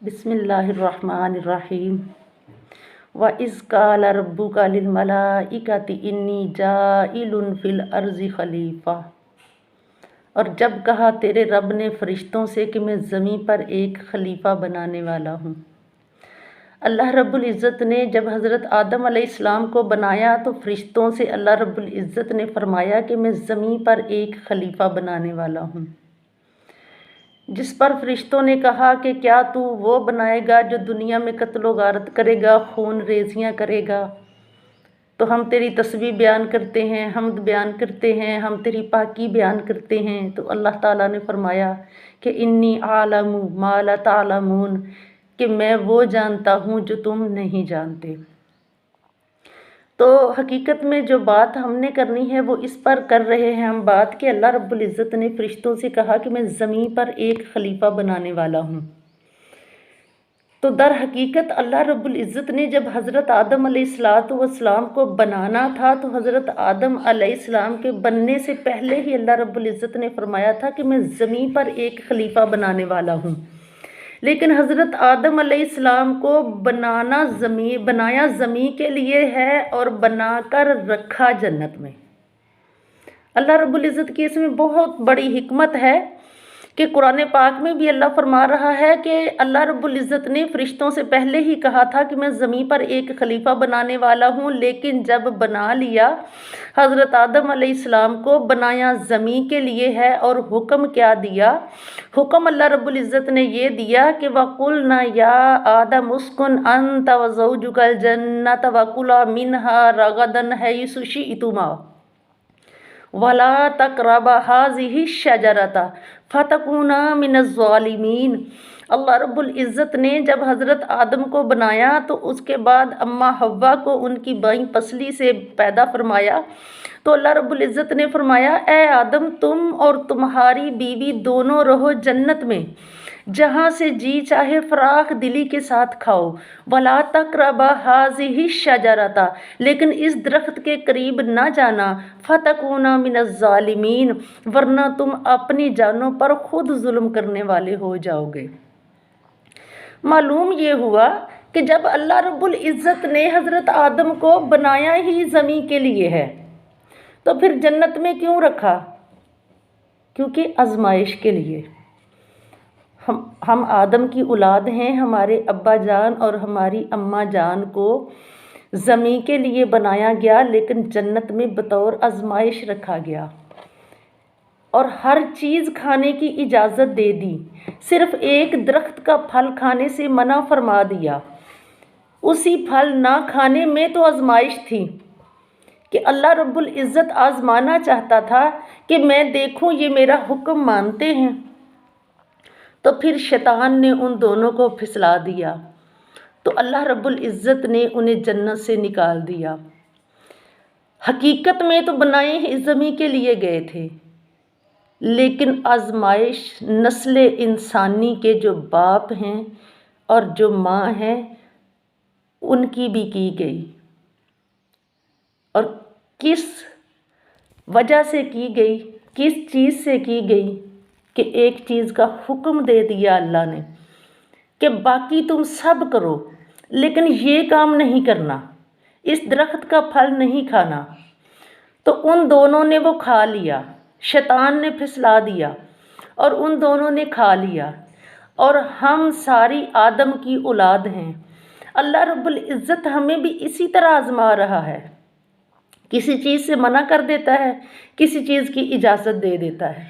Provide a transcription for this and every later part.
बिस्मिल्लाहिर्रहमानिर्रहीम। वइज़ क़ाल रब्बुका लिल-मलाइकति इन्नी जाइलुन फ़िल अर्ज़ि ख़लीफ़ा। और जब कहा तेरे रब ने फ़रिश्तों से कि मैं ज़मीन पर एक खलीफ़ा बनाने वाला हूँ। अल्लाह रब्बुल इज़्ज़त ने जब हज़रत आदम अलैहिस्सलाम को बनाया तो फ़रिश्तों से अल्लाह रब्बुल इज़्ज़त ने फ़रमाया कि मैं ज़मीन पर एक खलीफ़ा बनाने वाला हूँ। जिस पर फ़रिश्तों ने कहा कि क्या तू वो बनाएगा जो दुनिया में कत्ल गारत करेगा, खून रेज़ियाँ करेगा। तो हम तेरी तस्बीह बयान करते हैं, हम्द बयान करते हैं, हम तेरी पाकी बयान करते हैं। तो अल्लाह ताला ने फरमाया कि इन्नी आलमु मा ला तालमून, कि मैं वो जानता हूँ जो तुम नहीं जानते। तो हकीकत में जो बात हमने करनी है वो इस पर कर रहे हैं हम बात कि अल्लाह रब्बुल इज़्ज़त ने फ़रिश्तों से कहा कि मैं ज़मीन पर एक खलीफ़ा बनाने वाला हूँ। तो दर हकीकत अल्लाह रब्बुल इज़्ज़त ने जब हज़रत आदम अलैहिस्सलाम को बनाना था तो हज़रत आदम अलैहिस्सलाम के बनने से पहले ही अल्लाह रब्बुल इज़्ज़त ने फरमाया था कि मैं ज़मीन पर एक खलीफ़ा बनाने वाला हूँ। लेकिन हज़रत आदम अलैहिस्सलाम को बनाया ज़मीन के लिए है और बनाकर रखा जन्नत में। अल्लाह रब्बुल इज़्ज़त की इसमें बहुत बड़ी हिकमत है कि कुरान पाक में भी अल्लाह फरमा रहा है कि अल्लाह रब्बुल इज़्ज़त ने फ़रिश्तों से पहले ही कहा था कि मैं ज़मीन पर एक खलीफ़ा बनाने वाला हूँ। लेकिन जब बना लिया हज़रत आदम अलैहिस्सलाम को, बनाया ज़मीन के लिए है। और हुक्म क्या दिया? हुक्म अल्लाह रब्बुल इज़्ज़त ने ये दिया कि वक़ुलना या आदम उस्कुन अंत व ज़ौजुकल जन्नत वकुला मिन्हा रगदन हैसु शि'तुमा वला तक़रबा हाज़िहि शजरता फ़तकूना मिनज़्ज़ालिमीन। अल्लाह रब्बुल इज़्ज़त ने जब हज़रत आदम को बनाया तो उसके बाद अम्मा हव्वा को उनकी बाईं पसली से पैदा फरमाया। तो अल्लाह रब्बुल इज़्ज़त ने फरमाया, ए आदम, तुम और तुम्हारी बीवी दोनों रहो जन्नत में, जहाँ से जी चाहे फ़राख दिली के साथ खाओ। वला तक़रबा हाज़िहि शजरता, लेकिन इस दरख्त के करीब ना जाना। फ़तकूना मिनज़्ज़ालिमीन, वरना तुम अपनी जानों पर खुद जुल्म करने वाले हो जाओगे। मालूम ये हुआ कि जब अल्लाह रब्बुल इज़्ज़त ने हज़रत आदम को बनाया ही ज़मीन के लिए है तो फिर जन्नत में क्यों रखा? क्योंकि आजमाइश के लिए। हम आदम की औलाद हैं। हमारे अब्बा जान और हमारी अम्मा जान को ज़मीन के लिए बनाया गया, लेकिन जन्नत में बतौर आजमाइश रखा गया और हर चीज़ खाने की इजाज़त दे दी। सिर्फ़ एक दरख्त का फल खाने से मना फरमा दिया। उसी फल ना खाने में तो आजमाइश थी कि अल्लाह रब्बुल इज़्ज़त आजमाना चाहता था कि मैं देखूं ये मेरा हुक्म मानते हैं। तो फिर शैतान ने उन दोनों को फिसला दिया तो अल्लाह रब्बुल इज़्ज़त ने उन्हें जन्नत से निकाल दिया। हकीकत में तो बनाए ही ज़मीन के लिए गए थे, लेकिन आजमाइश नस्ल इंसानी के जो बाप हैं और जो माँ हैं उनकी भी की गई। और किस वजह से की गई, किस चीज़ से की गई कि एक चीज़ का हुक्म दे दिया अल्लाह ने कि बाकी तुम सब करो, लेकिन ये काम नहीं करना, इस दरख्त का फल नहीं खाना। तो उन दोनों ने वो खा लिया, शैतान ने फिसला दिया और उन दोनों ने खा लिया। और हम सारी आदम की औलाद हैं। अल्लाह रब्बुल इज़्ज़त हमें भी इसी तरह आजमा रहा है। किसी चीज़ से मना कर देता है, किसी चीज़ की इजाज़त दे देता है।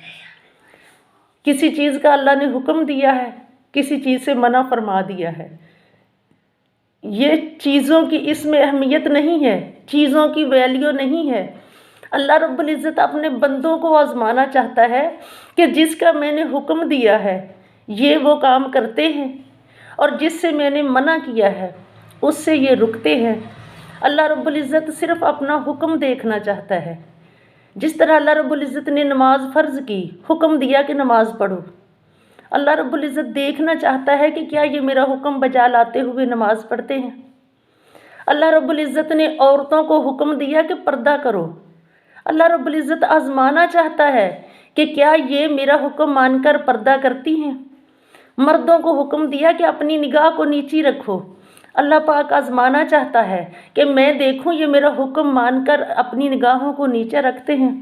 किसी चीज़ का अल्लाह ने हुक्म दिया है, किसी चीज़ से मना फरमा दिया है। ये चीज़ों की इसमें अहमियत नहीं है, चीज़ों की वैल्यू नहीं है। अल्लाह रब्बुल इज़्ज़त अपने बंदों को आजमाना चाहता है कि जिसका मैंने हुक्म दिया है ये वो काम करते हैं और जिससे मैंने मना किया है उससे ये रुकते हैं। अल्लाह रब्बुल इज़्ज़त सिर्फ़ अपना हुक्म देखना चाहता है। जिस तरह अल्लाह रब्बुल इज़्ज़त ने नमाज फ़र्ज़ की, हुक्म दिया कि नमाज़ पढ़ो। अल्लाह रब्बुल इज़्ज़त देखना चाहता है कि क्या ये मेरा हुक्म बजा लाते हुए नमाज़ पढ़ते हैं। अल्लाह रब्बुल इज़्ज़त ने औरतों को हुक्म दिया कि पर्दा करो। अल्लाह रब्बुल इज़्ज़त आजमाना चाहता है कि क्या ये मेरा हुक्म मानकर पर्दा करती हैं। مردوں کو حکم دیا کہ اپنی نگاہ کو نیچی رکھو۔ اللہ پاک آزمانا چاہتا ہے کہ میں دیکھوں یہ میرا حکم مان کر اپنی نگاہوں کو نیچے رکھتے ہیں۔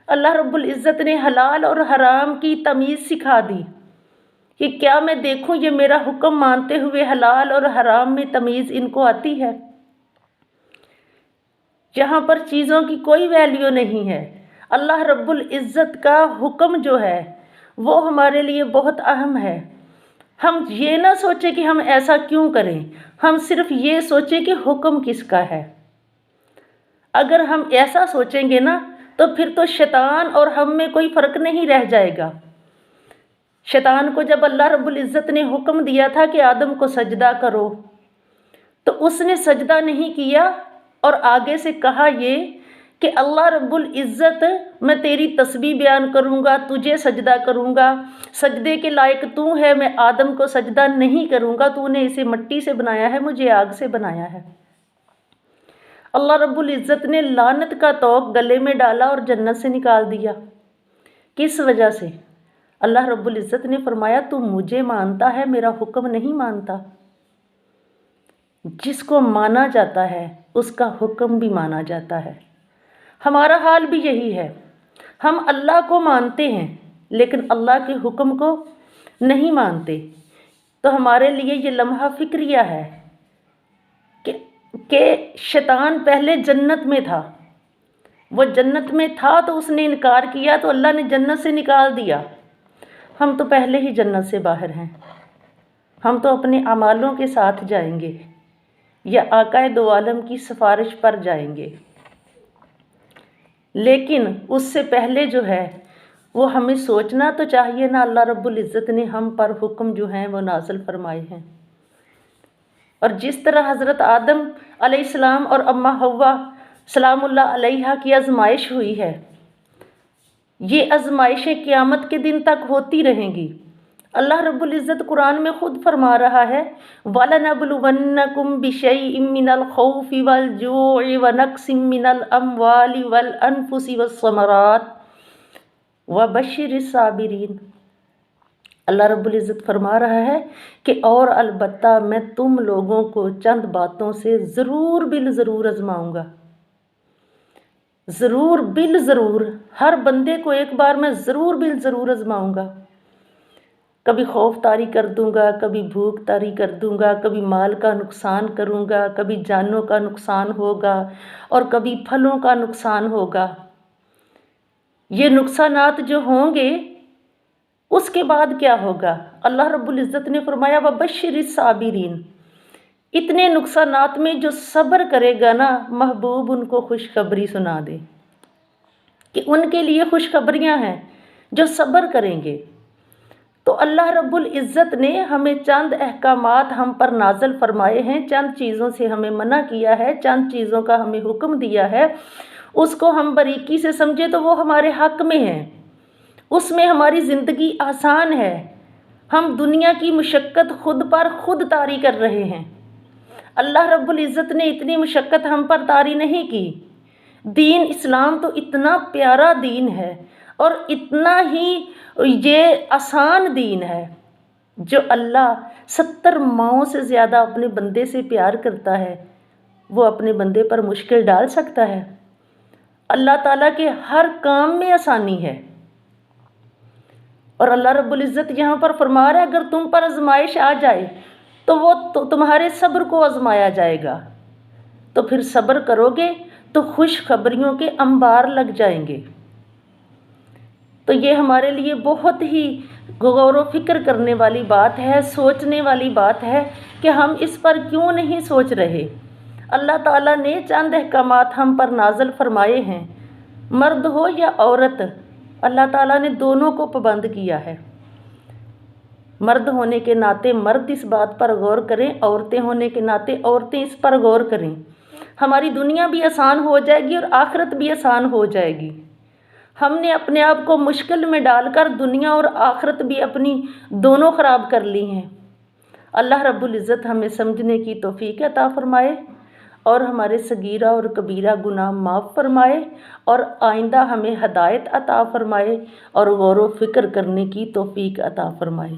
اللہ رب العزت نے حلال اور حرام کی تمیز سکھا دی کہ کیا میں دیکھوں یہ میرا حکم مانتے ہوئے حلال اور حرام میں تمیز ان کو آتی ہے۔ یہاں پر چیزوں کی کوئی ویلیو نہیں ہے۔ اللہ رب العزت کا حکم جو ہے وہ ہمارے لیے بہت اہم ہے۔ ہم یہ نہ سوچیں کہ ہم ایسا کیوں کریں، ہم صرف یہ سوچیں کہ حکم کس کا ہے۔ اگر ہم ایسا سوچیں گے نا تو پھر تو شیطان اور ہم میں کوئی فرق نہیں رہ جائے گا۔ شیطان کو جب اللہ رب العزت نے حکم دیا تھا کہ آدم کو سجدہ کرو تو اس نے سجدہ نہیں کیا، اور آگے سے کہا یہ کہ اللہ رب العزت میں تیری تسبیح بیان کروں گا، تجھے سجدہ کروں گا، سجدے کے لائق تو ہے، میں آدم کو سجدہ نہیں کروں گا، تو نے اسے مٹی سے بنایا ہے، مجھے آگ سے بنایا ہے۔ اللہ رب العزت نے لعنت کا طوق گلے میں ڈالا اور جنت سے نکال دیا۔ کس وجہ سے؟ اللہ رب العزت نے فرمایا تو مجھے مانتا ہے، میرا حکم نہیں مانتا۔ جس کو مانا جاتا ہے اس کا حکم بھی مانا جاتا ہے۔ ہمارا حال بھی یہی ہے، ہم اللہ کو مانتے ہیں لیکن اللہ کے حکم کو نہیں مانتے۔ تو ہمارے لیے یہ لمحہ فکریہ ہے کہ شیطان پہلے جنت میں تھا، وہ جنت میں تھا تو اس نے انکار کیا تو اللہ نے جنت سے نکال دیا۔ ہم تو پہلے ہی جنت سے باہر ہیں، ہم تو اپنے اعمالوں کے ساتھ جائیں گے یا آقا دو عالم کی سفارش پر جائیں گے، لیکن اس سے پہلے جو ہے وہ ہمیں سوچنا تو چاہیے نا اللہ رب العزت نے ہم پر حکم جو ہیں وہ نازل فرمائے ہیں۔ اور جس طرح حضرت آدم علیہ السلام اور اماں حوا سلام اللہ علیہا کی آزمائش ہوئی ہے، یہ آزمائشیں قیامت کے دن تک ہوتی رہیں گی۔ اللہ رب العزت قرآن میں خود فرما رہا ہے وَلَنَبْلُوَنَّكُمْ بِشَيْءٍ مِّنَ الْخَوْفِ وَالْجُوعِ وَنَقْصٍ مِّنَ الْأَمْوَالِ وَالْأَنفُسِ وَالثَّمَرَاتِ وَبَشِّرِ الصَّابِرِينَ۔ اللہ رب العزت فرما رہا ہے کہ اور البتہ میں تم لوگوں کو چند باتوں سے ضرور بالضرور آزماؤں گا، ضرور بالضرور، ہر بندے کو ایک بار میں ضرور بالضرور آزماؤں گا۔ کبھی خوف طاری کر دوں گا، کبھی بھوک طاری کر دوں گا، کبھی مال کا نقصان کروں گا، کبھی جانوں کا نقصان ہوگا اور کبھی پھلوں کا نقصان ہوگا۔ یہ نقصانات جو ہوں گے اس کے بعد کیا ہوگا؟ اللہ رب العزت نے فرمایا وَبَشِّرِ الصَّابِرِينَ، اتنے نقصانات میں جو صبر کرے گا نا محبوب ان کو خوشخبری سنا دے کہ ان کے لیے خوشخبریاں ہیں جو صبر کریں گے۔ تو اللہ رب العزت نے ہمیں چند احکامات ہم پر نازل فرمائے ہیں، چند چیزوں سے ہمیں منع کیا ہے، چند چیزوں کا ہمیں حکم دیا ہے، اس کو ہم باریکی سے سمجھے تو وہ ہمارے حق میں ہیں، اس میں ہماری زندگی آسان ہے۔ ہم دنیا کی مشقت خود پر خود طاری کر رہے ہیں، اللہ رب العزت نے اتنی مشقت ہم پر طاری نہیں کی۔ دین اسلام تو اتنا پیارا دین ہے اور اتنا ہی یہ آسان دین ہے، جو اللہ 70 ماؤں سے زیادہ اپنے بندے سے پیار کرتا ہے، وہ اپنے بندے پر مشکل ڈال سکتا ہے؟ اللہ تعالیٰ کے ہر کام میں آسانی ہے۔ اور اللہ رب العزت یہاں پر فرما رہا ہے اگر تم پر آزمائش آ جائے تو وہ تمہارے صبر کو آزمایا جائے گا، تو پھر صبر کرو گے تو خوشخبریوں کے انبار لگ جائیں گے۔ تو یہ ہمارے لیے بہت ہی غور و فکر کرنے والی بات ہے، سوچنے والی بات ہے کہ ہم اس پر کیوں نہیں سوچ رہے۔ اللہ تعالیٰ نے چند احکامات ہم پر نازل فرمائے ہیں، مرد ہو یا عورت، اللہ تعالیٰ نے دونوں کو پابند کیا ہے۔ مرد ہونے کے ناطے مرد اس بات پر غور کریں، عورتیں ہونے کے ناطے عورتیں اس پر غور کریں۔ ہماری دنیا بھی آسان ہو جائے گی اور آخرت بھی آسان ہو جائے گی۔ ہم نے اپنے آپ کو مشکل میں ڈال کر دنیا اور آخرت بھی اپنی دونوں خراب کر لی ہیں۔ اللہ رب العزت ہمیں سمجھنے کی توفیق عطا فرمائے اور ہمارے صغیرہ اور کبیرہ گناہ معاف فرمائے اور آئندہ ہمیں ہدایت عطا فرمائے اور غور و فکر کرنے کی توفیق عطا فرمائے۔